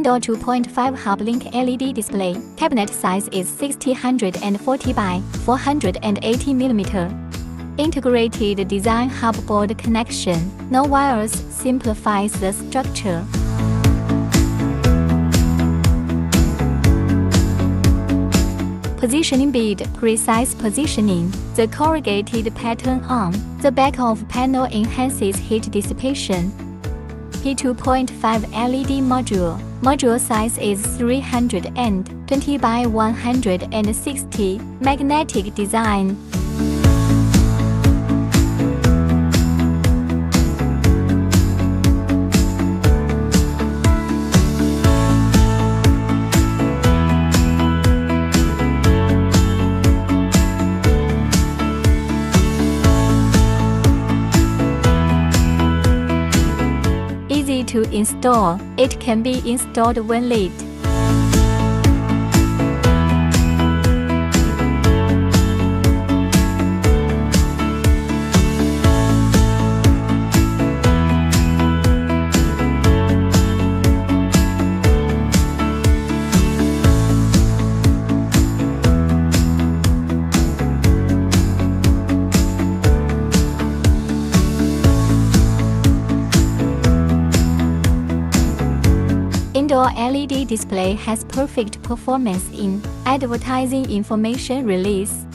Indoor 2.5 hub link LED display. Cabinet size is 640 by 480 mm. Integrated design hub board connection. No wires simplifies the structure. Positioning bead, precise positioning. The corrugated pattern on the back of panel enhances heat dissipation. P2.5 LED module. Module size is 320 by 160. Magnetic design. Easy to install. It can be installed when lit. Indoor LED display has perfect performance in advertising information release.